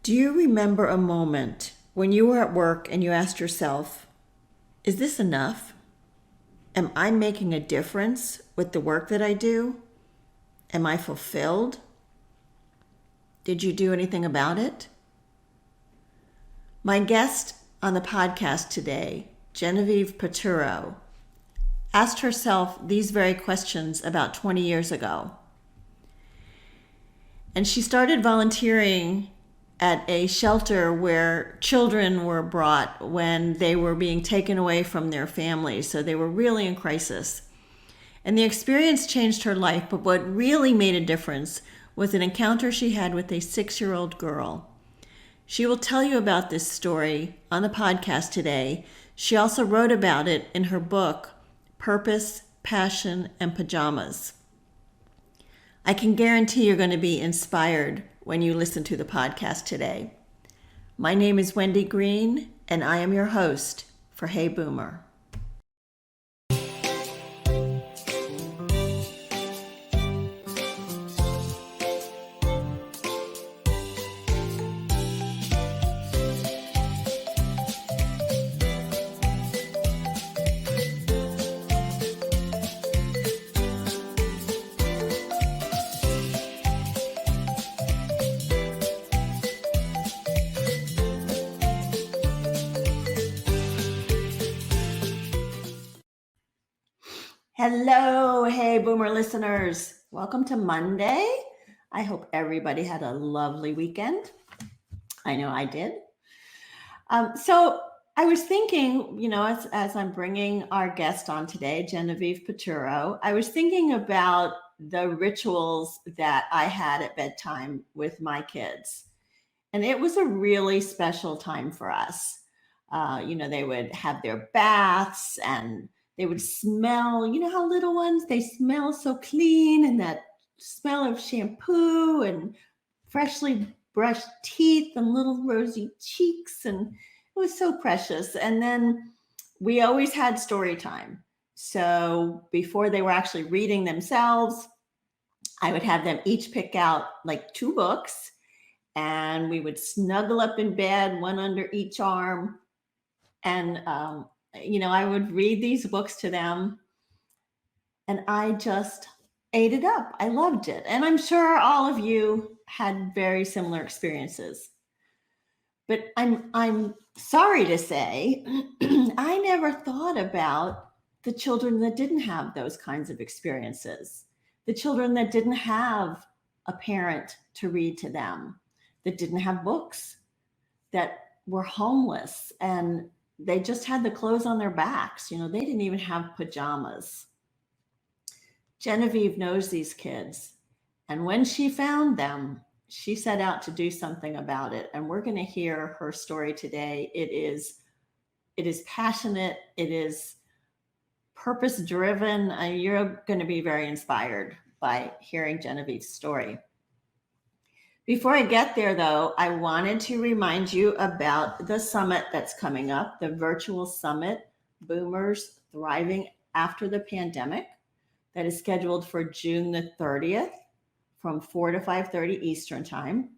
Do you remember a moment when you were at work and you asked yourself, is this enough? Am I making a difference with the work that I do? Am I fulfilled? Did you do anything about it? My guest on the podcast today, Genevieve Piturro, asked herself these very questions about 20 years ago. And she started volunteering at a shelter where children were brought when they were being taken away from their families. So they were really in crisis. And the experience changed her life, but what really made a difference was an encounter she had with a 6-year-old girl. She will tell you about this story on the podcast today. She also wrote about it in her book, Purpose, Passion, and Pajamas. I can guarantee you're going to be inspired when you listen to the podcast today. My name is Wendy Green, and I am your host for Hey Boomer. Hello, Hey Boomer listeners. Welcome to Monday. I hope everybody had a lovely weekend. I know I did. So I was thinking, as I'm bringing our guest on today, Genevieve Piturro, I was thinking about the rituals that I had at bedtime with my kids. And it was a really special time for us. They would have their baths and they would smell, how little ones, they smell so clean, and that smell of shampoo and freshly brushed teeth and little rosy cheeks. And it was so precious. And then we always had story time. So before they were actually reading themselves, I would have them each pick out like 2 books, and we would snuggle up in bed, one under each arm. And, I would read these books to them, and I just ate it up. I loved it. And I'm sure all of you had very similar experiences. But I'm sorry to say, I never thought about the children that didn't have those kinds of experiences, the children that didn't have a parent to read to them, that didn't have books, that were homeless, and they just had the clothes on their backs. They didn't even have pajamas. Genevieve knows these kids. And when she found them, she set out to do something about it. And we're going to hear her story today. It is passionate. It is purpose driven. You're going to be very inspired by hearing Genevieve's story. Before I get there, though, I wanted to remind you about the summit that's coming up, the virtual summit, Boomers Thriving After the Pandemic, that is scheduled for June the 30th from 4 to 5:30 Eastern Time.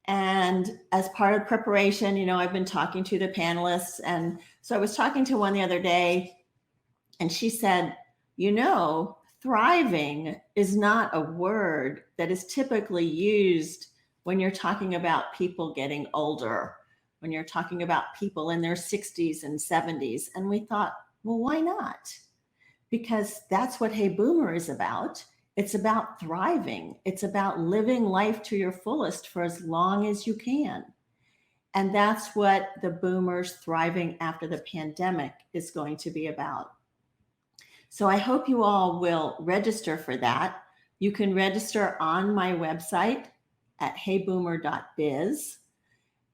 And as part of preparation, I've been talking to the panelists. And so I was talking to one the other day, and she said, thriving is not a word that is typically used when you're talking about people getting older, when you're talking about people in their 60s and 70s. And we thought, well, why not? Because that's what Hey Boomer is about. It's about thriving. It's about living life to your fullest for as long as you can. And that's what the Boomers Thriving After the Pandemic is going to be about. So I hope you all will register for that. You can register on my website at heyboomer.biz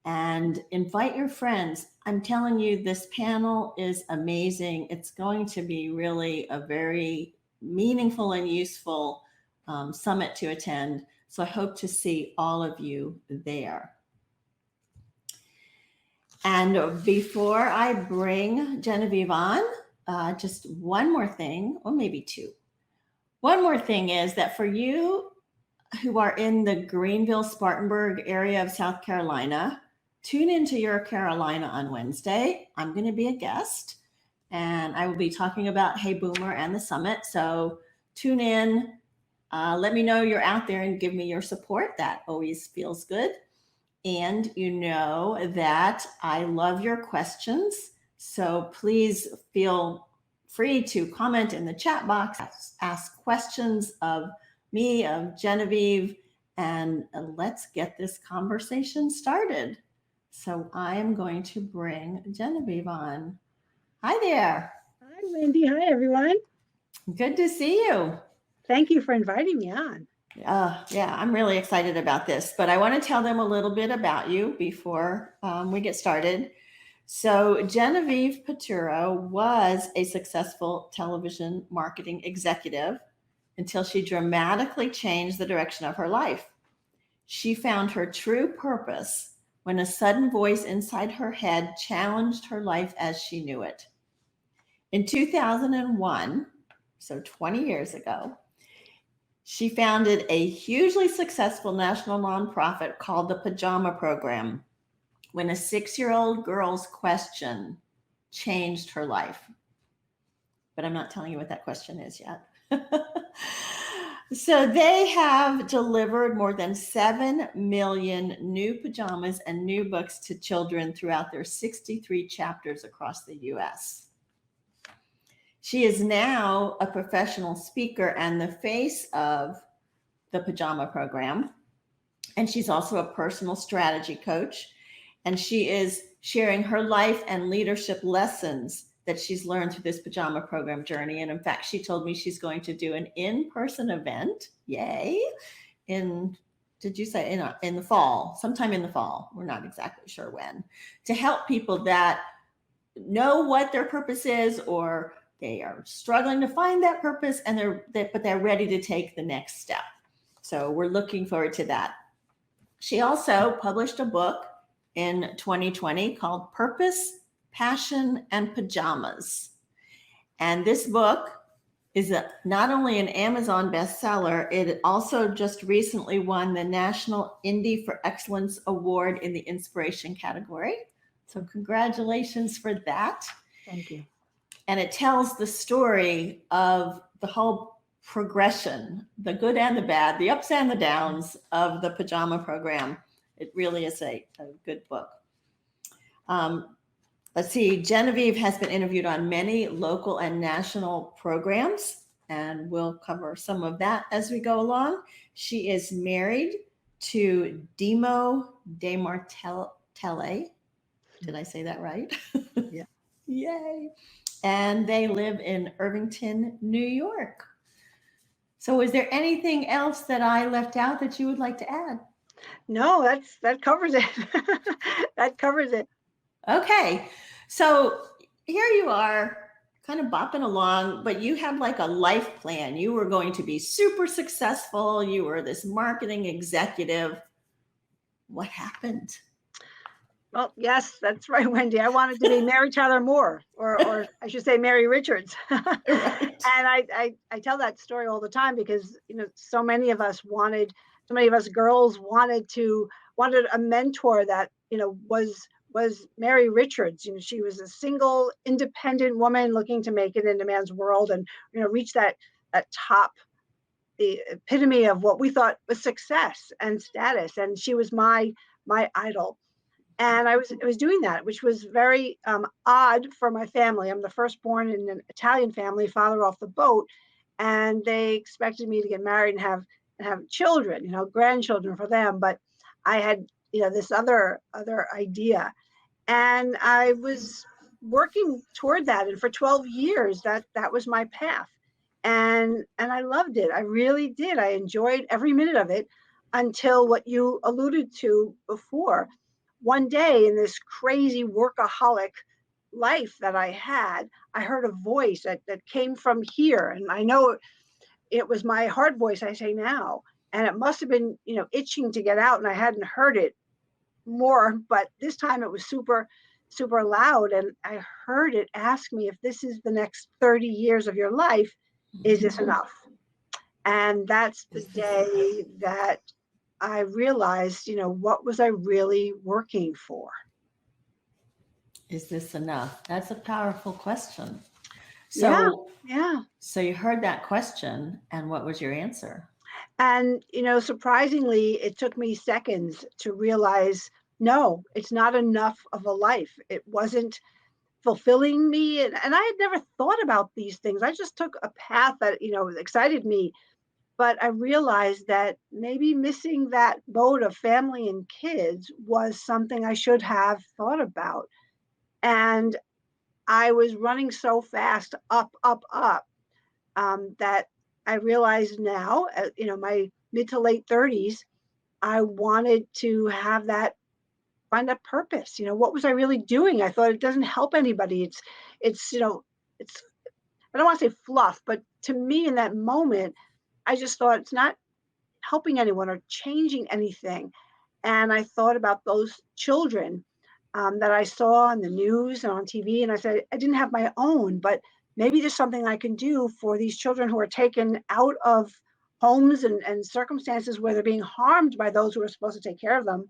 and invite your friends. I'm telling you, this panel is amazing. It's going to be really a very meaningful and useful summit to attend. So I hope to see all of you there. And before I bring Genevieve on, just one more thing, or maybe 2. One more thing is that for you who are in the Greenville, Spartanburg area of South Carolina, tune into Your Carolina on Wednesday. I'm going to be a guest and I will be talking about Hey Boomer and the summit. So tune in. Let me know you're out there and give me your support. That always feels good. And you know that I love your questions. So please feel free to comment in the chat box, ask questions of me, of Genevieve, and let's get this conversation started. So I am going to bring Genevieve on. Hi there. Hi, Wendy. Hi, everyone. Good to see you. Thank you for inviting me on. Yeah, I'm really excited about this, but I want to tell them a little bit about you before we get started. So Genevieve Piturro was a successful television marketing executive until she dramatically changed the direction of her life. She found her true purpose when a sudden voice inside her head challenged her life as she knew it. In 2001, so 20 years ago, she founded a hugely successful national nonprofit called the Pajama Program when a 6-year-old girl's question changed her life. But I'm not telling you what that question is yet. So they have delivered more than 7 million new pajamas and new books to children throughout their 63 chapters across the US. She is now a professional speaker and the face of the Pajama Program. And she's also a personal strategy coach. And she is sharing her life and leadership lessons that she's learned through this Pajama Program journey. And in fact, she told me she's going to do an in-person event, yay, did you say in the fall, sometime in the fall, we're not exactly sure when, to help people that know what their purpose is, or they are struggling to find that purpose, and but they're ready to take the next step. So we're looking forward to that. She also published a book in 2020 called Purpose, Passion, and Pajamas. And this book is not only an Amazon bestseller, it also just recently won the National Indie for Excellence Award in the Inspiration category. So congratulations for that. Thank you. And it tells the story of the whole progression, the good and the bad, the ups and the downs of the Pajama Program. It really is a good book. Let's see, Genevieve has been interviewed on many local and national programs, and we'll cover some of that as we go along. She is married to Demo De Martelle. Did I say that right? Yeah. Yay. And they live in Irvington, New York. So is there anything else that I left out that you would like to add? No, that covers it. That covers it. Okay. So here you are kind of bopping along, but you had like a life plan. You were going to be super successful. You were this marketing executive. What happened? Well, yes, that's right, Wendy. I wanted to be Mary Tyler Moore, or I should say Mary Richards. Right. And I tell that story all the time because so many of us girls wanted a mentor that was Mary Richards. She was a single, independent woman looking to make it in a man's world and reach that top, the epitome of what we thought was success and status. And she was my idol. And I was doing that, which was very odd for my family. I'm the firstborn in an Italian family, father off the boat, and they expected me to get married and have children, grandchildren for them. But I had this other idea, and I was working toward that. And for 12 years, that was my path, and I loved it. I really did. I enjoyed every minute of it until what you alluded to before. One day in this crazy workaholic life that I had, I heard a voice that came from here. And I know it was my heart voice, I say now. And it must have been, itching to get out, and I hadn't heard it more, but this time it was super, super loud. And I heard it ask me, if this is the next 30 years of your life, is this enough? And that's the Is this enough? day that I realized, what was I really working for? Is this enough? That's a powerful question. Yeah, So, yeah. so you heard that question, and what was your answer? And, surprisingly, it took me seconds to realize, no, it's not enough of a life. It wasn't fulfilling me. And I had never thought about these things. I just took a path that, excited me. But I realized that maybe missing that boat of family and kids was something I should have thought about. And I was running so fast, up, up, up, that I realized now, my mid to late 30s, I wanted to have that, find that purpose. What was I really doing? I thought it doesn't help anybody. It's, it's, I don't want to say fluff, but to me in that moment, I just thought it's not helping anyone or changing anything. And I thought about those children that I saw on the news and on TV. And I said, I didn't have my own, but maybe there's something I can do for these children who are taken out of homes and circumstances where they're being harmed by those who are supposed to take care of them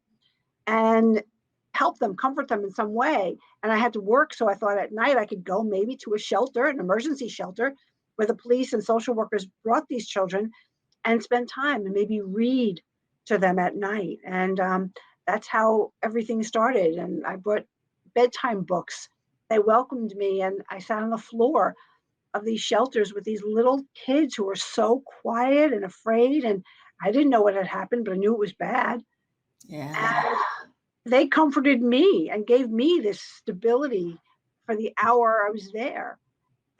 and help them, comfort them in some way. And I had to work. So I thought at night I could go maybe to a shelter, an emergency shelter, where the police and social workers brought these children and spend time and maybe read to them at night. And that's how everything started. And I brought bedtime books. They welcomed me, and I sat on the floor of these shelters with these little kids who were so quiet and afraid. And I didn't know what had happened, but I knew it was bad. Yeah. And they comforted me and gave me this stability for the hour I was there.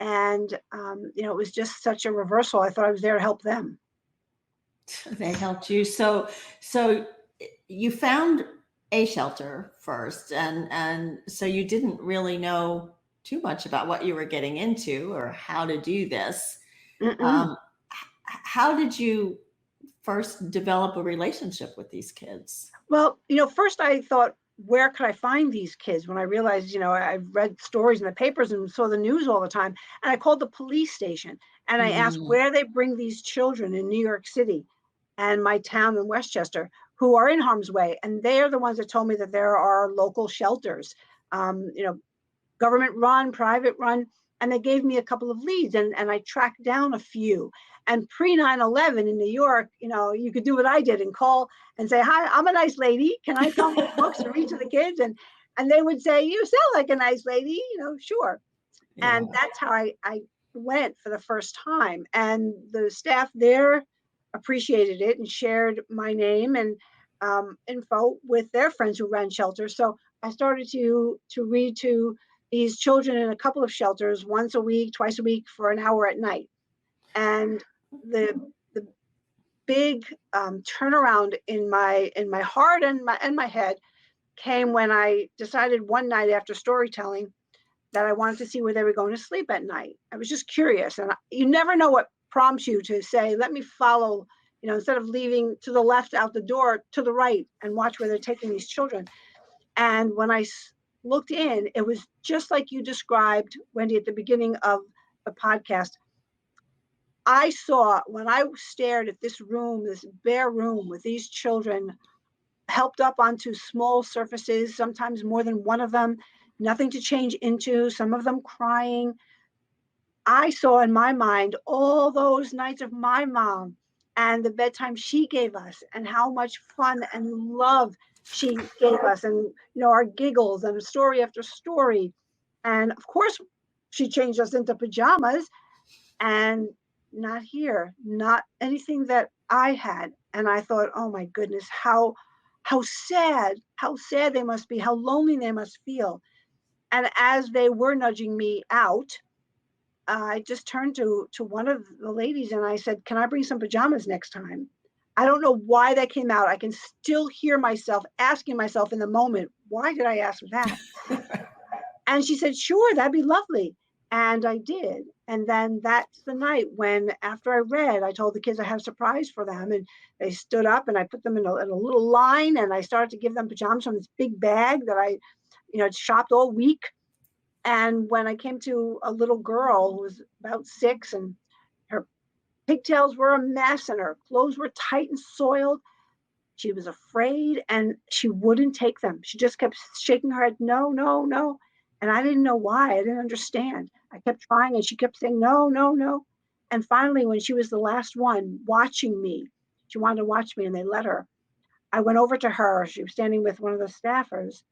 And, it was just such a reversal. I thought I was there to help them. They helped you. So you found a shelter first, and so you didn't really know too much about what you were getting into or how to do this. Mm-mm. Um, how did you first develop a relationship with these kids? Well, first I thought, where could I find these kids? When I realized, I read stories in the papers and saw the news all the time. And I called the police station and I asked Mm, where they bring these children in New York City and my town in Westchester who are in harm's way. And they are the ones that told me that there are local shelters, um, you know, government run, private run. And they gave me a couple of leads, and I tracked down a few. And pre 9/11 in New York, you could do what I did and call and say, hi, I'm a nice lady. Can I come with books to read to the kids? And they would say, you sound like a nice lady, sure. yeah. And that's how I went for the first time. And the staff there appreciated it and shared my name and info with their friends who ran shelters. So I started to read to these children in a couple of shelters once a week, twice a week for an hour at night. And the big turnaround in my heart and my head came when I decided one night after storytelling that I wanted to see where they were going to sleep at night. I was just curious, and you never know what prompts you to say, "Let me follow." Instead of leaving to the left out the door, to the right, and watch where they're taking these children. And when I looked in, it was just like you described, Wendy, at the beginning of the podcast. I saw when I stared at this room, this bare room with these children helped up onto small surfaces, sometimes more than one of them, nothing to change into, some of them crying. I saw in my mind all those nights of my mom and the bedtime she gave us and how much fun and love she gave us and our giggles and story after story. And of course she changed us into pajamas and not here, not anything that I had. And I thought, oh my goodness, how sad they must be, how lonely they must feel. And as they were nudging me out, I just turned to one of the ladies and I said, "Can I bring some pajamas next time?" I don't know why that came out. I can still hear myself asking myself in the moment, "Why did I ask that?" And she said, "Sure, that'd be lovely." And I did. And then that's the night when, after I read, I told the kids I had a surprise for them. And they stood up and I put them in a little line and I started to give them pajamas from this big bag that I, shopped all week. And when I came to a little girl who was about 6 and her pigtails were a mess and her clothes were tight and soiled. She was afraid and she wouldn't take them. She just kept shaking her head, no, no, no. And I didn't know why. I didn't understand. I kept trying and she kept saying, no, no, no. And finally, when she was the last one watching me, she wanted to watch me and they let her. I went over to her. She was standing with one of the staffers.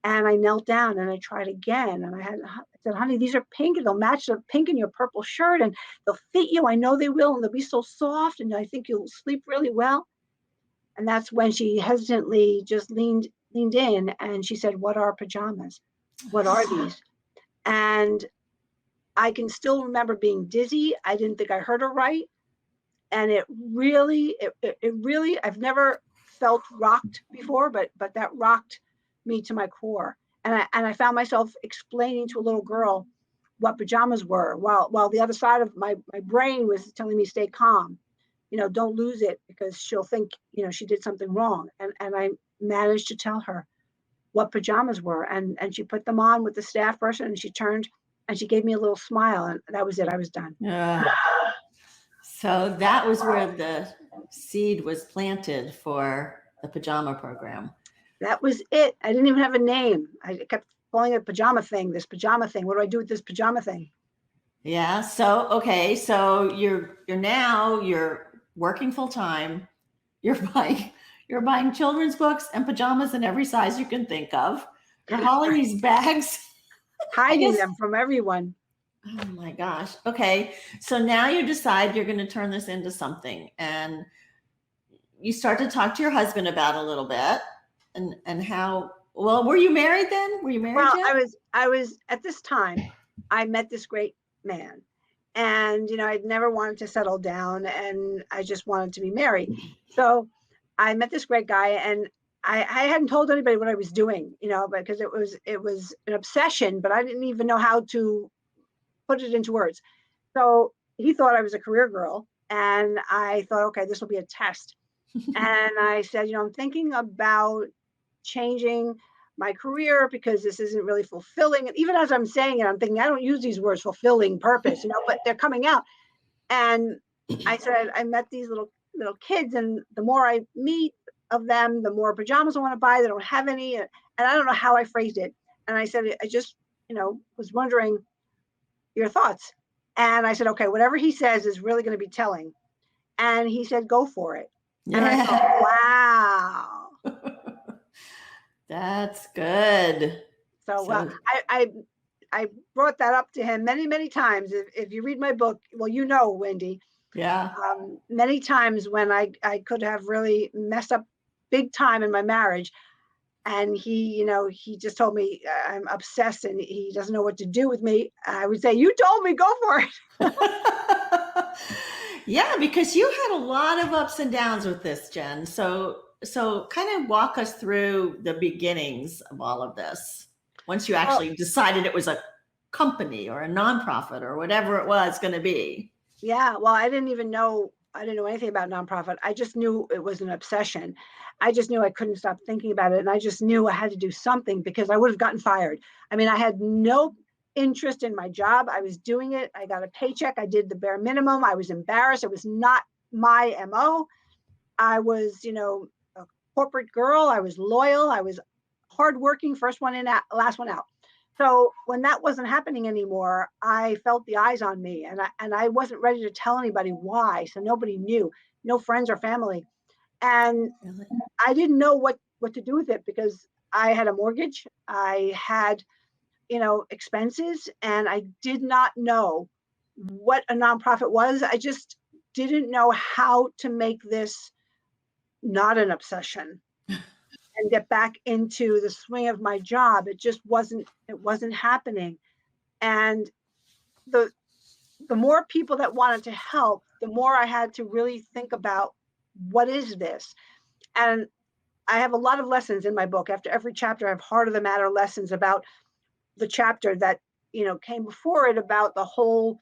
And I knelt down and I tried again. And I said, honey, these are pink and they'll match the pink in your purple shirt and they'll fit you. I know they will. And they'll be so soft. And I think you'll sleep really well. And that's when she hesitantly just leaned in and she said, what are pajamas? What are these? And I can still remember being dizzy. I didn't think I heard her right. And it really, I've never felt rocked before, but that rocked me to my core. And I found myself explaining to a little girl what pajamas were while the other side of my brain was telling me stay calm. Don't lose it because she'll think, she did something wrong. And I managed to tell her what pajamas were. And she put them on with the staff person and she turned and she gave me a little smile. And that was it. I was done. So that was where the seed was planted for the pajama program. That was it. I didn't even have a name. I kept calling it pajama thing, this pajama thing. What do I do with this pajama thing? Yeah. So, okay. So you're working full time. You're buying children's books and pajamas in every size you can think of. You're hauling these bags. Hiding them from everyone. Oh my gosh. Okay. So now you decide you're going to turn this into something and you start to talk to your husband about it a little bit and how, well, were you married then? Were you married Well, yet? I was at this time, I met this great man and, I'd never wanted to settle down and I just wanted to be married. So I met this great guy and I hadn't told anybody what I was doing, because it was an obsession, but I didn't even know how to put it into words. So he thought I was a career girl and I thought, okay, this will be a test. And I said, I'm thinking about changing my career because this isn't really fulfilling. And even as I'm saying it, I'm thinking, I don't use these words fulfilling purpose, but they're coming out. And I said, I met these little kids and the more I meet of them, the more pajamas I want to buy. They don't have any. And I don't know how I phrased it. And I said, I just, was wondering your thoughts. And I said, okay, whatever he says is really going to be telling. And he said, go for it. Yeah. And I thought, wow. That's good. So I brought that up to him many, many times. If you read my book, well, Wendy. Yeah. Many times when I could have really messed up big time in my marriage. And he just told me I'm obsessed and he doesn't know what to do with me. I would say, you told me, go for it. Yeah, because you had a lot of ups and downs with this, Jen. So kind of walk us through the beginnings of all of this. Once you actually decided it was a company or a nonprofit or whatever it was going to be. Yeah, well, I didn't know anything about nonprofit. I just knew it was an obsession. I just knew I couldn't stop thinking about it. And I just knew I had to do something because I would have gotten fired. I mean, I had no interest in my job. I was doing it. I got a paycheck. I did the bare minimum. I was embarrassed. It was not my MO. I was, a corporate girl. I was loyal. I was hardworking, first one in, last one out. So when that wasn't happening anymore, I felt the eyes on me and I wasn't ready to tell anybody why. So nobody knew, no friends or family. And I didn't know what to do with it because I had a mortgage. I had, expenses and I did not know what a nonprofit was. I just didn't know how to make this not an obsession and get back into the swing of my job. It just wasn't happening. And the more people that wanted to help, the more I had to really think about what is this? And I have a lot of lessons in my book. After every chapter, I have heart of the matter lessons about the chapter that, came before it, about the whole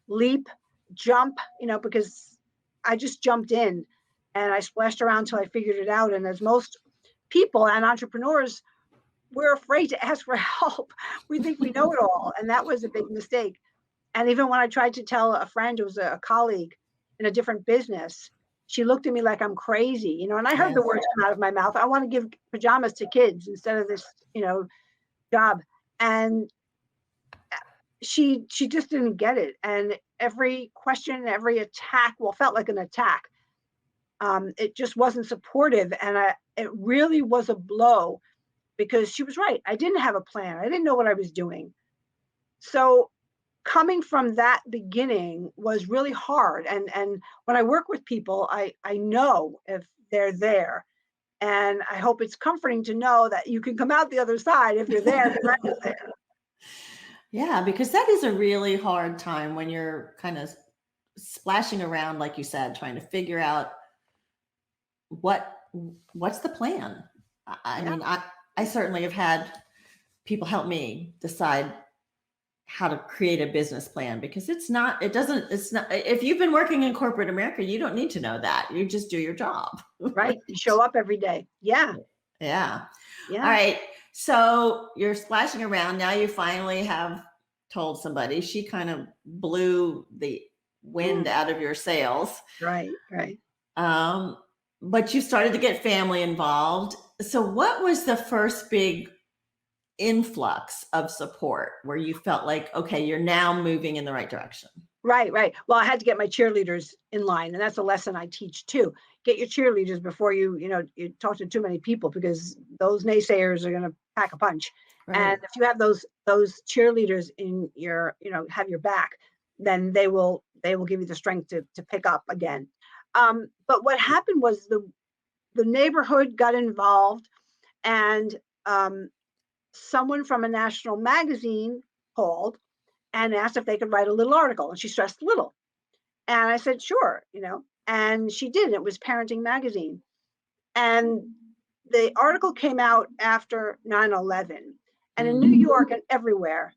leap, jump, because I just jumped in and I splashed around until I figured it out. And as most people and entrepreneurs, we're afraid to ask for help. We think we know it all. And that was a big mistake. And even when I tried to tell a friend who was a colleague, in a different business, she looked at me like I'm crazy, you know, and I heard the words come out of my mouth. I want to give pajamas to kids instead of this, you know, job. And she just didn't get it. And every question, every attack, well, felt like an attack. It just wasn't supportive. And it really was a blow because she was right. I didn't have a plan. I didn't know what I was doing. So coming from that beginning was really hard. And when I work with people, I know if they're there. And I hope it's comforting to know that you can come out the other side if you're there, because I was there. Yeah, because that is a really hard time when you're kind of splashing around, like you said, trying to figure out what's the plan. I Yeah. mean, I certainly have had people help me decide how to create a business plan, because it's not, if you've been working in corporate America, you don't need to know that. You just do your job. Right. You show up every day. Yeah. Yeah. Yeah. All right. So you're splashing around. Now you finally have told somebody. She kind of blew the wind out of your sails. Right. Right. But you started to get family involved. So what was the first big influx of support where you felt like, okay, you're now moving in the right direction? Right. Right. Well, I had to get my cheerleaders in line, and that's a lesson I teach too. Get your cheerleaders before you talk to too many people, because those naysayers are going to pack a punch. Right. And if you have those cheerleaders in your, have your back, then they will give you the strength to pick up again. But what happened was the neighborhood got involved, and someone from a national magazine called and asked if they could write a little article, and she stressed little. And I said, sure, and she did. It was Parenting Magazine. And the article came out after 9/11. And in New York and everywhere,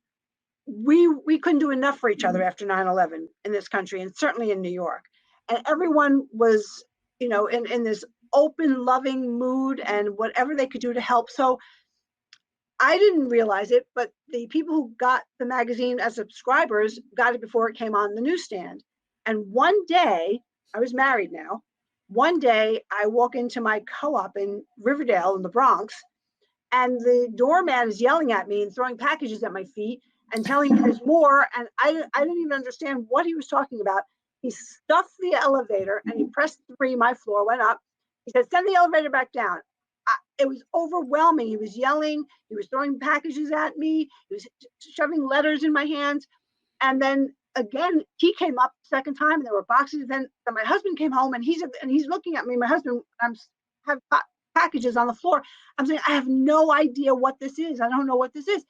we couldn't do enough for each other after 9/11 in this country, and certainly in New York. And everyone was, in this open, loving mood, and whatever they could do to help. So I didn't realize it, but the people who got the magazine as subscribers got it before it came on the newsstand. And one day, I was married now. One day, I walk into my co-op in Riverdale in the Bronx, and the doorman is yelling at me and throwing packages at my feet and telling me there's more. And I didn't even understand what he was talking about. He stuffed the elevator and he pressed 3. My floor went up. He said, send the elevator back down. It was overwhelming. He was yelling. He was throwing packages at me. He was shoving letters in my hands. And then again, he came up the second time, and there were boxes. Then my husband came home, and he's looking at me. My husband, have packages on the floor. I'm saying, I have no idea what this is. I don't know what this is.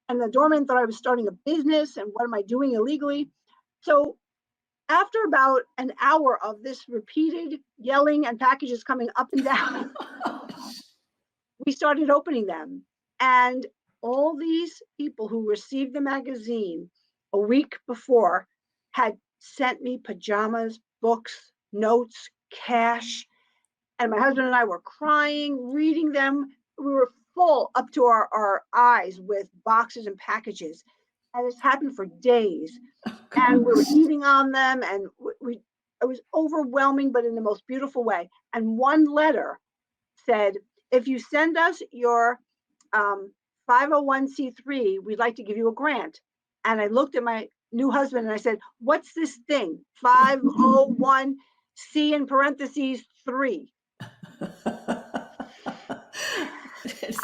And the doorman thought I was starting a business, and what am I doing illegally? So after about an hour of this repeated yelling and packages coming up and down, we started opening them. And all these people who received the magazine a week before had sent me pajamas, books, notes, cash. And my husband and I were crying, reading them. We were full up to our eyes with boxes and packages. And it's happened for days. And we were eating on them, and it was overwhelming, but in the most beautiful way. And one letter said, if you send us your 501c3, we'd like to give you a grant. And I looked at my new husband and I said, what's this thing? 501c in parentheses 3.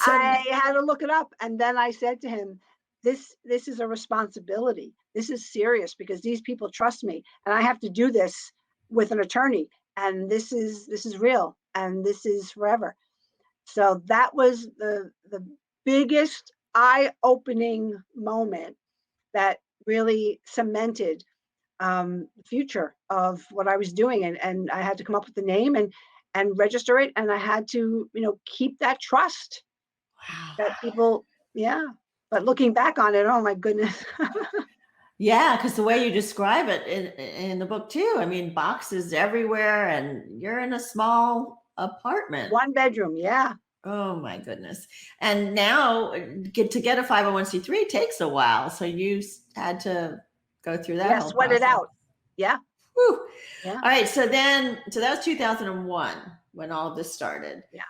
I had to look it up. And then I said to him, this is a responsibility. This is serious, because these people trust me, and I have to do this with an attorney. And this is real, and this is forever. So that was the biggest eye-opening moment that really cemented the future of what I was doing. And I had to come up with the name and register it. And I had to, keep that trust. Wow. That people, yeah. But looking back on it, oh my goodness. Yeah, because the way you describe it in the book too, I mean, boxes everywhere, and you're in a small apartment. 1 bedroom, yeah. Oh my goodness. And now to get a 501c3 takes a while. So you had to go through that. Yeah, whole sweat it process. out. Yeah. Whew. Yeah. All right. So that was 2001 when all of this started. Yeah.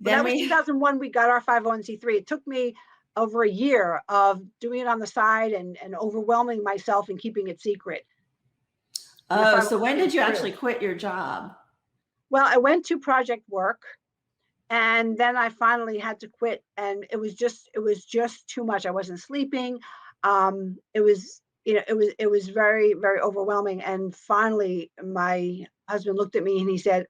Then that was 2001. We got our 501c3. It took me over a year of doing it on the side and overwhelming myself and keeping it secret. Oh, so when did you actually quit your job? Well, I went to project work, and then I finally had to quit, and it was just too much. I wasn't sleeping. It was it was very, very overwhelming. And finally, my husband looked at me and he said,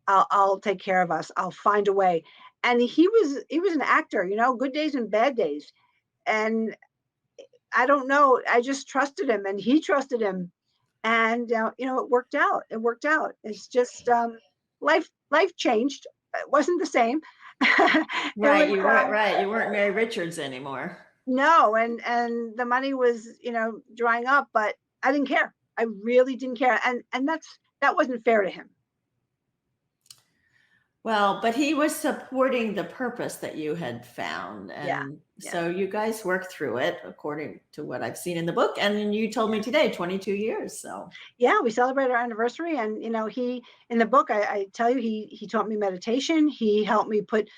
I'll take care of us. I'll find a way. And he was an actor, good days and bad days. And I don't know, I just trusted him and he trusted him. And it worked out. It worked out. It's just life changed. It wasn't the same. Right, you weren't right. You weren't Mary Richards anymore. No, and the money was, drying up, but I didn't care. I really didn't care. And that wasn't fair to him. Well, but he was supporting the purpose that you had found. And so you guys worked through it according to what I've seen in the book. And you told me today, 22 years. So yeah, we celebrate our anniversary. And, he, in the book, I tell you, he taught me meditation. He helped me put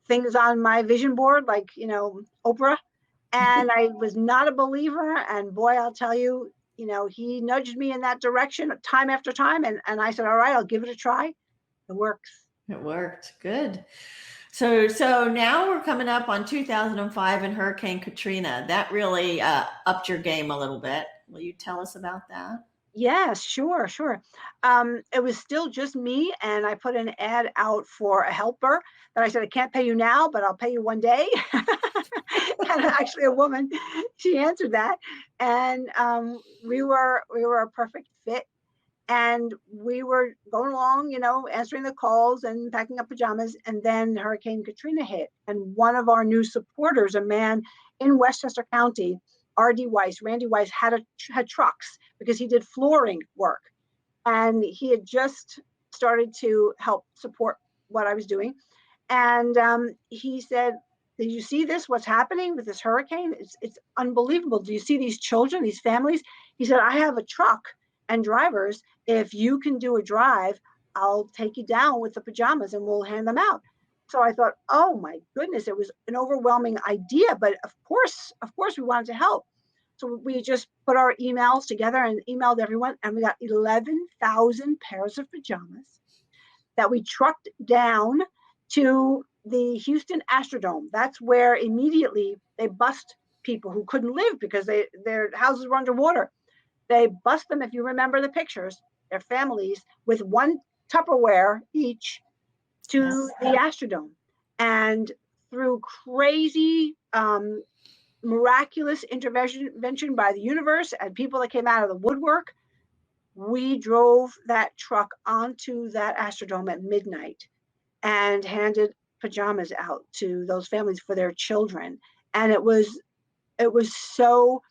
things on my vision board, like, Oprah. And I was not a believer. And boy, I'll tell you, he nudged me in that direction time after time. And I said, all right, I'll give it a try. It works. It worked. Good. So now we're coming up on 2005 and Hurricane Katrina. That really upped your game a little bit. Will you tell us about that? Yes, sure. It was still just me, and I put an ad out for a helper that I said, I can't pay you now, but I'll pay you one day. And actually a woman, she answered that. And we were a perfect fit. And we were going along, answering the calls and packing up pajamas. And then Hurricane Katrina hit. And one of our new supporters, a man in Westchester County, Randy Weiss, had trucks because he did flooring work. And he had just started to help support what I was doing. And he said, did you see this? What's happening with this hurricane? It's unbelievable. Do you see these children, these families? He said, I have a truck and drivers. If you can do a drive, I'll take you down with the pajamas and we'll hand them out. So I thought, oh my goodness, it was an overwhelming idea, but of course we wanted to help. So we just put our emails together and emailed everyone, and we got 11,000 pairs of pajamas that we trucked down to the Houston Astrodome. That's where immediately they bust people who couldn't live because their houses were underwater. They bust them, if you remember the pictures, their families with one Tupperware each to the Astrodome. And through crazy, miraculous intervention by the universe and people that came out of the woodwork, we drove that truck onto that Astrodome at midnight and handed pajamas out to those families for their children. And it was so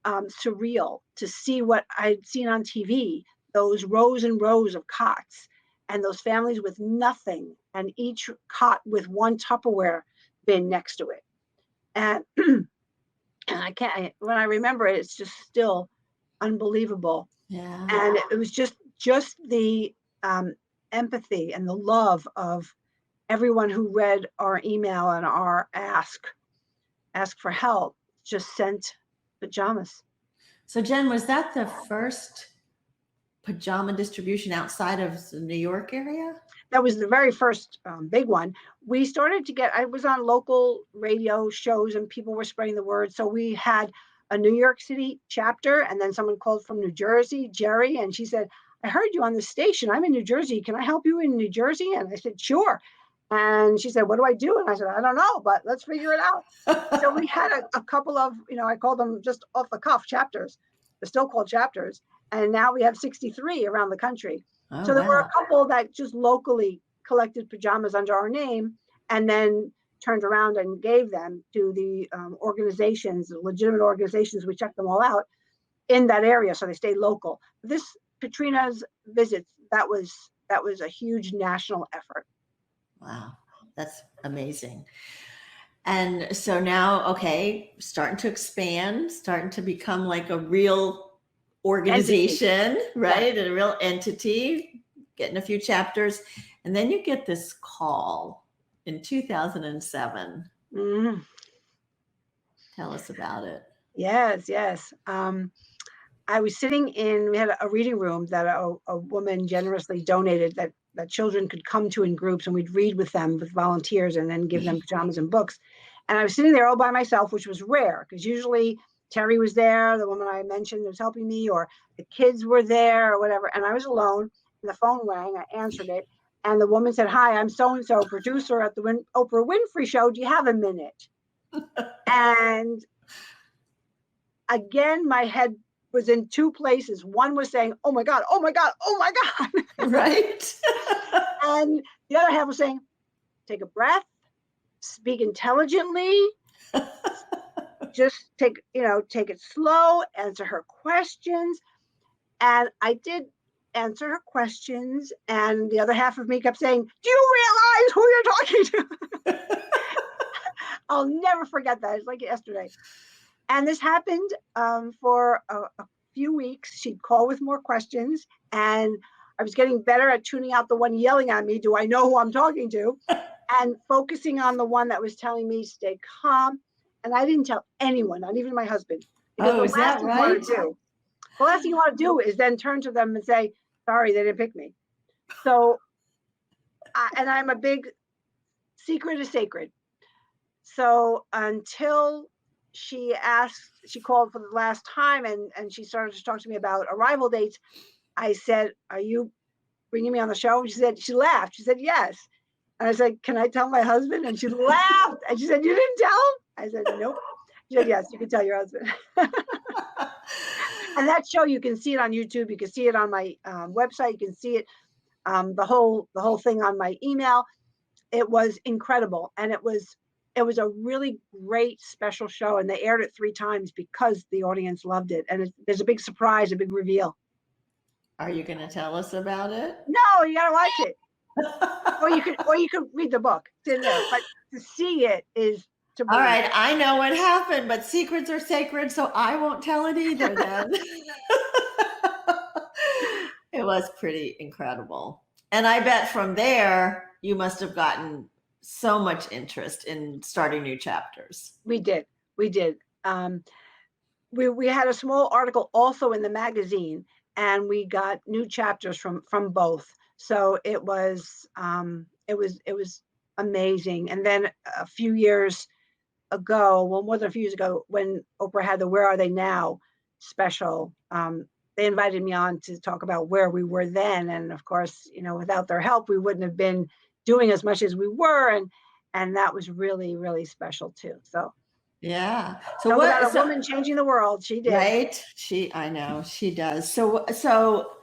surreal to see what I'd seen on TV, those rows and rows of cots and those families with nothing, and each cot with one Tupperware bin next to it. And and when I remember it, it's just still unbelievable. Yeah. And it was just the empathy and the love of everyone who read our email and our ask for help, just sent pajamas. So Jen, was that the first pajama distribution outside of the New York area? That was the very first big one. We started to I was on local radio shows and people were spreading the word. So we had a New York City chapter, and then someone called from New Jersey, Jerry, and she said, I heard you on the station. I'm in New Jersey. Can I help you in New Jersey? And I said, sure. And she said, what do I do? And I said, I don't know, but let's figure it out. So we had a couple of, I called them just off the cuff chapters. They're still called chapters. And now we have 63 around the country. Oh, so there were a couple that just locally collected pajamas under our name and then turned around and gave them to the organizations, legitimate organizations. We checked them all out in that area, so they stayed local. This Katrina's visits, that was a huge national effort. Wow, that's amazing. And so now, okay, starting to expand, starting to become like a real organization, right? And a real entity, getting a few chapters. And then you get this call in 2007. Mhm. Tell us about it. Yes. I was sitting we had a reading room that a woman generously donated that children could come to in groups, and we'd read with them with volunteers and then give them pajamas and books. And I was sitting there all by myself, which was rare because usually Terry was there, the woman I mentioned was helping me, or the kids were there or whatever. And I was alone, and the phone rang. I answered it. And the woman said, "Hi, I'm so-and-so, producer at the Oprah Winfrey Show. Do you have a minute?" And again, my head was in two places. One was saying, "Oh my God, oh my God, oh my God." Right. And the other half was saying, "Take a breath, speak intelligently, just take it slow, answer her questions." And I did answer her questions. And the other half of me kept saying, "Do you realize who you're talking to?" I'll never forget that. It's like yesterday. And this happened for a few weeks. She'd call with more questions, and I was getting better at tuning out the one yelling at me, "Do I know who I'm talking to?" and focusing on the one that was telling me stay calm. And I didn't tell anyone, not even my husband, because Oh, is that right? the last thing you want to do is then turn to them and say, "Sorry, they didn't pick me." So, and I'm a big secret is sacred. So until she called for the last time, and she started to talk to me about arrival dates, I said, "Are you bringing me on the show?" And she laughed. She said, "Yes." And I said, "Can I tell my husband?" And she laughed. And she said, "You didn't tell him?" I said, "Nope." She said, "Yes, you can tell your husband." And that show, you can see it on YouTube. You can see it on my website. You can see it, the whole thing on my email. It was incredible, and it was a really great special show, and they aired it 3 times because the audience loved it. And there's a big surprise, a big reveal. Are you going to tell us about it? No, you gotta watch it. Or you could read the book. It's in there, but to see it is to believe. All right, I know what happened, but secrets are sacred, so I won't tell it either then. It was pretty incredible. And I bet from there, you must have gotten so much interest in starting new chapters. We did. We had a small article also in the magazine, and we got new chapters from both. So it was amazing. And then a few years ago, well, more than a few years ago, when Oprah had the "Where Are They Now" special, they invited me on to talk about where we were then. And of course, without their help, we wouldn't have been doing as much as we were. And that was really, really special too. So yeah. talk about a woman changing the world. She did. Right? I know she does. So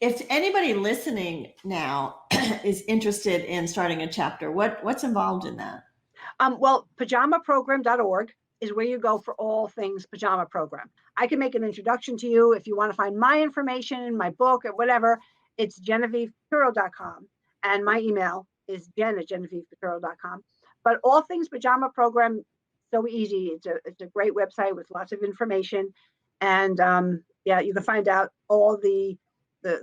if anybody listening now is interested in starting a chapter, what's involved in that? Well, pajamaprogram.org is where you go for all things Pajama Program. I can make an introduction to you if you want to find my information, my book, or whatever. It's GenevievePiturro.com, and my email is jen@GenevievePiturro.com. But all things Pajama Program, so easy. It's a great website with lots of information, and yeah, you can find out all the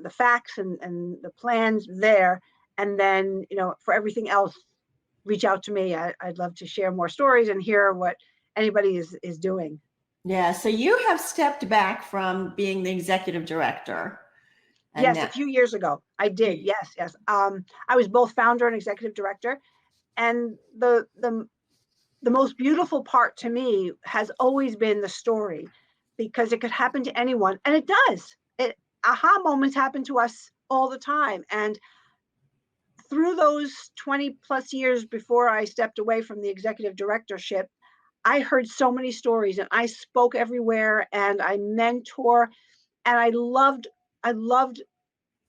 facts and the plans there. And then for everything else, reach out to me. I'd love to share more stories and hear what anybody is doing. Yeah. So you have stepped back from being the executive director. Yes, a few years ago, I did. Yes. I was both founder and executive director, and the most beautiful part to me has always been the story, because it could happen to anyone, and it does. Aha moments happen to us all the time, and through those 20 plus years before I stepped away from the executive directorship, I heard so many stories, and I spoke everywhere, and I mentor, and I loved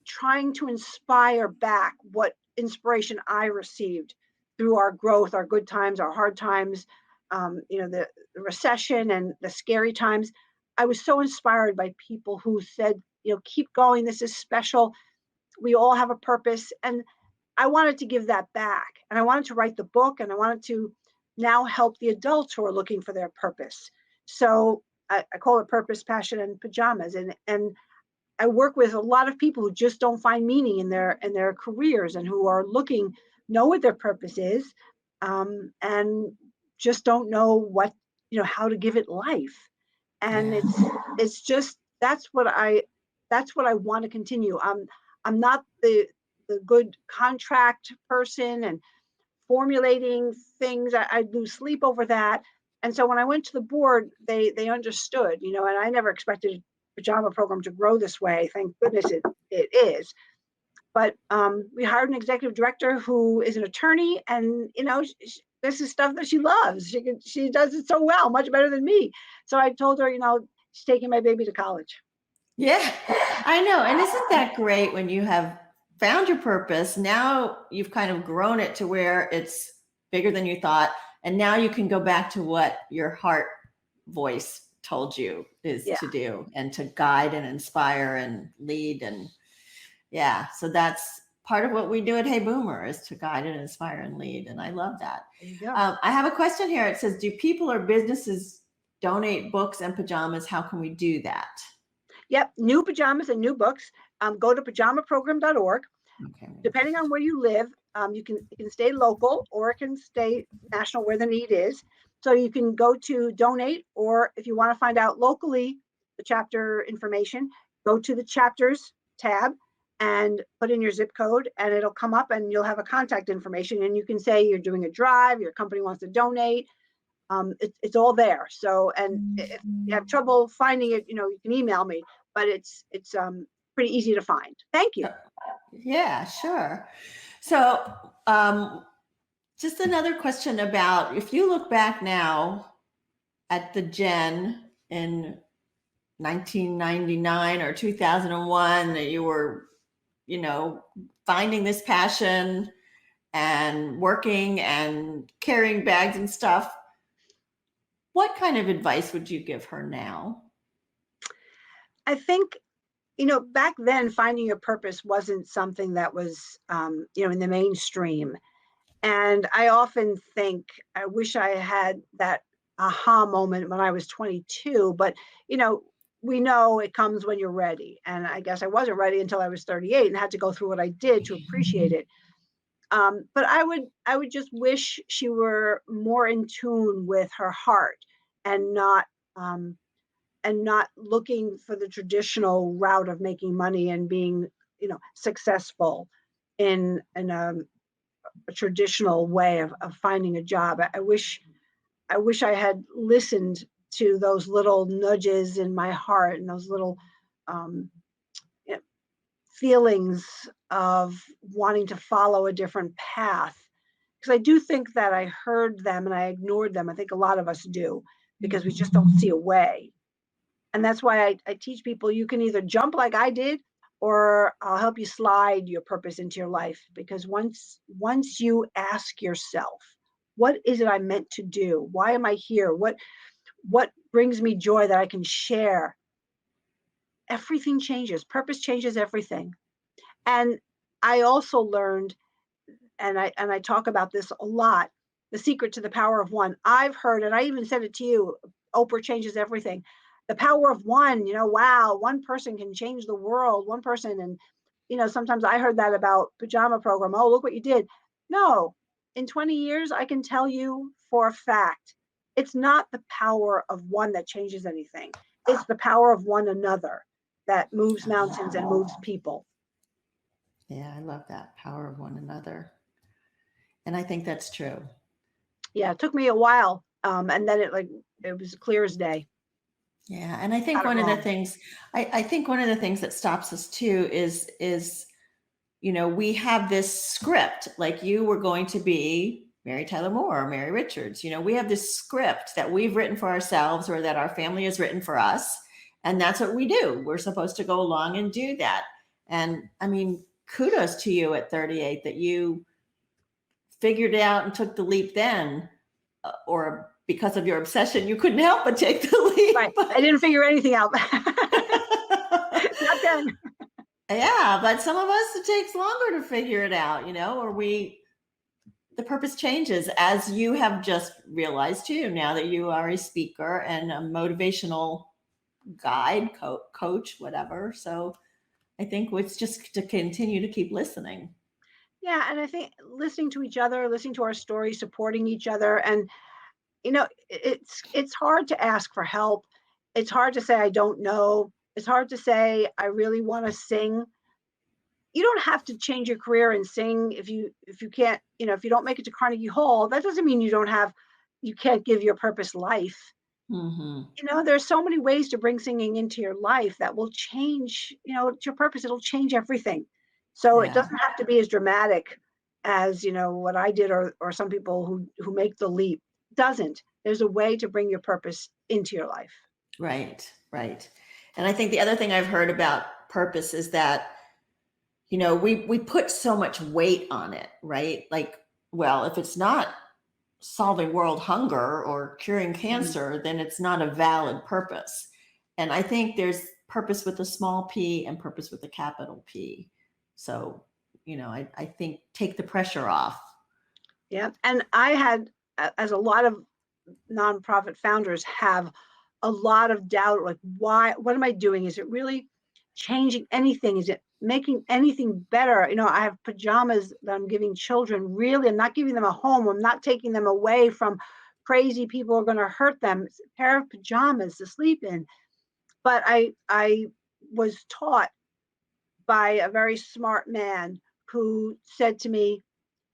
trying to inspire back what inspiration I received through our growth, our good times, our hard times, the recession and the scary times. I was so inspired by people who said, keep going. This is special. We all have a purpose. And I wanted to give that back, and I wanted to write the book, and I wanted to now help the adults who are looking for their purpose. So I call it Purpose, Passion, and Pajamas. And I work with a lot of people who just don't find meaning in their careers, and who are looking, know what their purpose is, and just don't know what, how to give it life. And Yeah. it's just, that's what I want to continue. I'm not the good contract person and formulating things. I lose sleep over that. And so when I went to the board, they understood, and I never expected Pajama Program to grow this way. Thank goodness it is. But we hired an executive director who is an attorney, and this is stuff that she loves. She does it so well, much better than me. So I told her, she's taking my baby to college. Yeah, I know. And isn't that great when you have found your purpose? Now you've kind of grown it to where it's bigger than you thought. And now you can go back to what your heart voice told you is Yeah. to do, and to guide and inspire and lead. And yeah, so that's part of what we do at Hey Boomer, is to guide and inspire and lead. And I love that. There you go. I have a question here. It says, do people or businesses donate books and pajamas? How can we do that? Yep, new pajamas and new books. Go to pajamaprogram.org. Okay. Depending on where you live, you can stay local, or it can stay national where the need is. So you can go to donate, or if you want to find out locally the chapter information, go to the chapters tab and put in your zip code, and it'll come up, and you'll have a contact information, and you can say you're doing a drive, your company wants to donate. It's all there. So, and if you have trouble finding it, you can email me, but it's pretty easy to find. Thank you. Yeah, sure. So, just another question about, if you look back now at the Jen in 1999 or 2001, that you were, finding this passion and working and carrying bags and stuff, what kind of advice would you give her now? I think, back then, finding your purpose wasn't something that was, in the mainstream. And I often think, I wish I had that aha moment when I was 22, but, we know it comes when you're ready. And I guess I wasn't ready until I was 38 and had to go through what I did to appreciate it. But I would just wish she were more in tune with her heart, and um, not looking for the traditional route of making money and being, successful in a traditional way of finding a job. I wish I had listened to those little nudges in my heart, and those little um, feelings of wanting to follow a different path. Because I do think that I heard them and I ignored them. I think a lot of us do, because we just don't see a way. And that's why I teach people, you can either jump like I did, or I'll help you slide your purpose into your life. Because once you ask yourself, what is it I'm meant to do? Why am I here? What brings me joy that I can share? Everything changes. Purpose changes everything. And I also learned, and I talk about this a lot, the secret to the power of one. I've heard, and I even said it to you, Oprah changes everything. The power of one, wow, one person can change the world, one person. And, sometimes I heard that about Pajama Program. Oh, look what you did. No, in 20 years, I can tell you for a fact, it's not the power of one that changes anything. It's the power of one another that moves mountains and moves people. Yeah, I love that, power of one another. And I think that's true. Yeah, it took me a while. And then it was clear as day. Yeah. And I think Got it one of the wrong. things, I think one of the things that stops us too is, we have this script, like you were going to be Mary Tyler Moore or Mary Richards. We have this script that we've written for ourselves, or that our family has written for us. And that's what we do. We're supposed to go along and do that. And I mean, kudos to you at 38 that you figured it out and took the leap then, or because of your obsession, you couldn't help but take the leap. Right. I didn't figure anything out. Not then. Yeah, but some of us, it takes longer to figure it out, or we the purpose changes, as you have just realized too, now that you are a speaker and a motivational guide, coach, whatever. So I think it's just to continue to keep listening. Yeah, and I think listening to each other, listening to our stories, supporting each other, and it's hard to ask for help. It's hard to say I don't know. It's hard to say I really want to sing. You don't have to change your career and sing if you can't, if you don't make it to Carnegie Hall. That doesn't mean you can't give your purpose life. Mm-hmm. There's so many ways to bring singing into your life that will change, it's your purpose. It'll change everything. So it Yeah. doesn't have to be as dramatic as, what I did, or some people who make the leap. It doesn't. There's a way to bring your purpose into your life. Right. Right. And I think the other thing I've heard about purpose is that, we put so much weight on it, right? Like, well, if it's not solving world hunger or curing cancer, then it's not a valid purpose. And I think there's purpose with a small p and purpose with a capital P. So, I think take the pressure off. Yeah. And I had, as a lot of nonprofit founders have, a lot of doubt, like, what am I doing? Is it really changing anything? Is it making anything better? I have pajamas that I'm giving children. Really, I'm not giving them a home. I'm not taking them away from crazy people who are going to hurt them. It's a pair of pajamas to sleep in. But I was taught by a very smart man who said to me,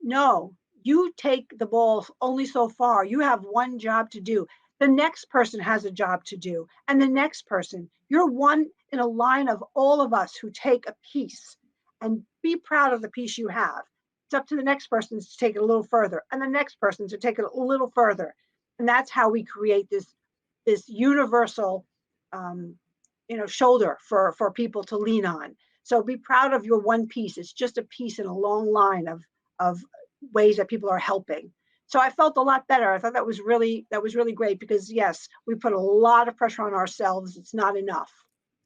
no, you take the ball only so far. You have one job to do. The next person has a job to do, and the next person. You're one in a line of all of us who take a piece, and be proud of the piece you have. It's up to the next person to take it a little further, and the next person to take it a little further. And that's how we create this universal, shoulder for people to lean on. So be proud of your one piece. It's just a piece in a long line of ways that people are helping. So I felt a lot better. I thought that was really great, because yes, we put a lot of pressure on ourselves. It's not enough.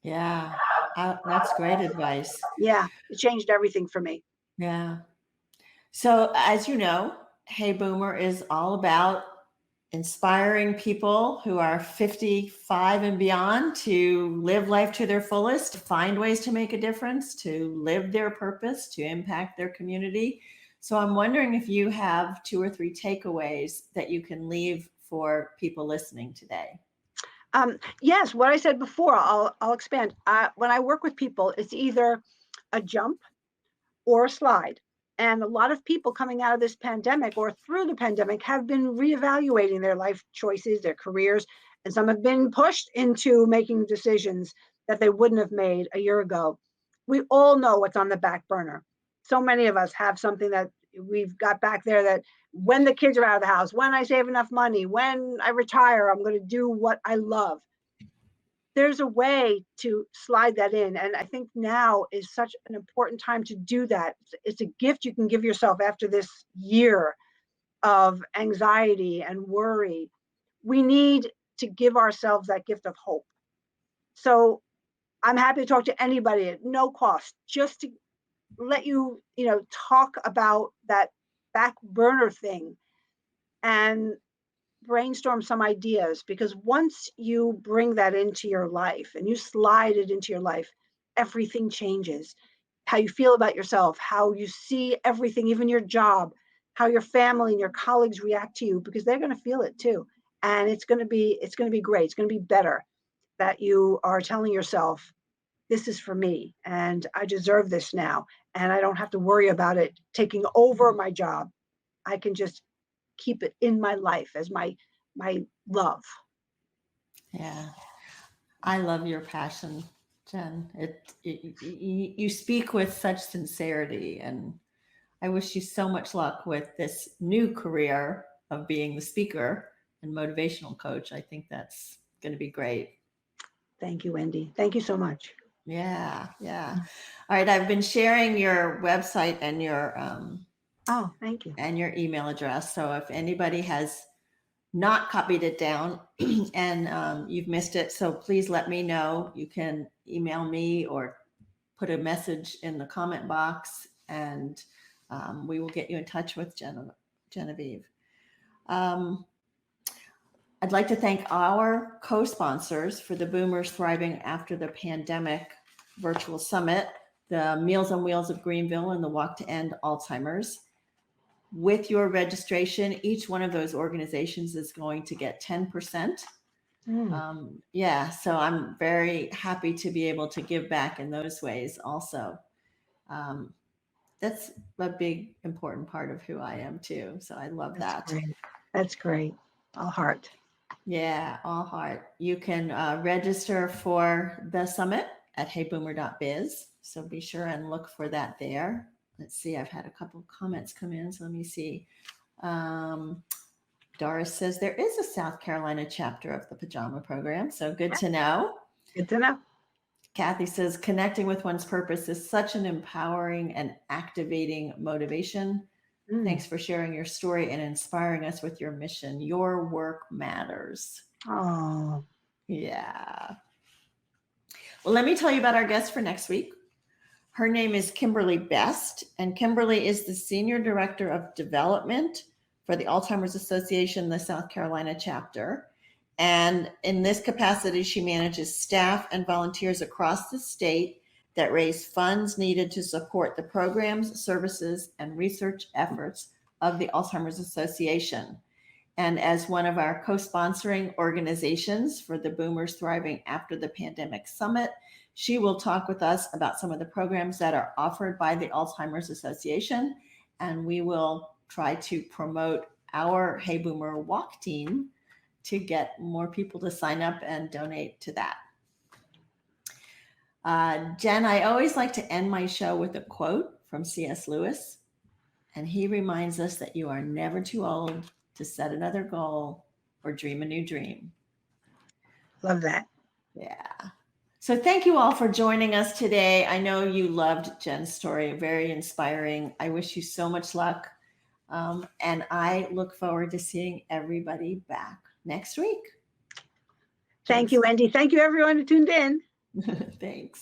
Yeah. That's great advice. Yeah, it changed everything for me. Yeah. So, as you know, Hey Boomer is all about inspiring people who are 55 and beyond to live life to their fullest, to find ways to make a difference, to live their purpose, to impact their community. So I'm wondering if you have 2 or 3 takeaways that you can leave for people listening today. Yes, what I said before, I'll expand. When I work with people, it's either a jump or a slide. And a lot of people coming out of this pandemic or through the pandemic have been reevaluating their life choices, their careers, and some have been pushed into making decisions that they wouldn't have made a year ago. We all know what's on the back burner. So many of us have something that we've got back there, that when the kids are out of the house, when I save enough money, when I retire, I'm going to do what I love. There's a way to slide that in. And I think now is such an important time to do that. It's a gift you can give yourself after this year of anxiety and worry. We need to give ourselves that gift of hope. So I'm happy to talk to anybody at no cost, just to let you, talk about that back burner thing and brainstorm some ideas, because once you bring that into your life and you slide it into your life, everything changes. How you feel about yourself, how you see everything, even your job, how your family and your colleagues react to you, because they're going to feel it too. And it's going to be great. It's going to be better that you are telling yourself, this is for me and I deserve this now. And I don't have to worry about it taking over my job. I can just keep it in my life as my love. Yeah. I love your passion, Jen. You speak with such sincerity, and I wish you so much luck with this new career of being the speaker and motivational coach. I think that's going to be great. Thank you, Wendy. Thank you so much. Yeah, yeah. All right, I've been sharing your website and Oh, thank you. your email address. So if anybody has not copied it down and you've missed it, so please let me know. You can email me or put a message in the comment box, and we will get you in touch with Genevieve. I'd like to thank our co-sponsors for the Boomers Thriving After the Pandemic Virtual Summit, the Meals on Wheels of Greenville and the Walk to End Alzheimer's. With your registration, each one of those organizations is going to get 10%. So I'm very happy to be able to give back in those ways also. That's a big, important part of who I am too. So I love that. Great. That's great. All heart. Yeah, all heart. You can register for the summit at heyboomer.biz. So be sure and look for that there. Let's see, I've had a couple of comments come in. So let me see. Doris says there is a South Carolina chapter of the Pajama Program. So good to know. Good to know. Kathy says connecting with one's purpose is such an empowering and activating motivation. Thanks for sharing your story and inspiring us with your mission. Your work matters. Oh, yeah. Well, let me tell you about our guest for next week. Her name is Kimberly Best, and Kimberly is the Senior Director of Development for the Alzheimer's Association, the South Carolina chapter. And in this capacity, she manages staff and volunteers across the state that raise funds needed to support the programs, services, and research efforts of the Alzheimer's Association. And as one of our co-sponsoring organizations for the Boomers Thriving After the Pandemic Summit, she will talk with us about some of the programs that are offered by the Alzheimer's Association, and we will try to promote our Hey Boomer Walk team to get more people to sign up and donate to that. Jen, I always like to end my show with a quote from C.S. Lewis, and he reminds us that you are never too old to set another goal or dream a new dream. Love that. Yeah. So thank you all for joining us today. I know you loved Jen's story, very inspiring. I wish you so much luck. And I look forward to seeing everybody back next week. Thank you, Wendy. Thank you, everyone who tuned in. Thanks.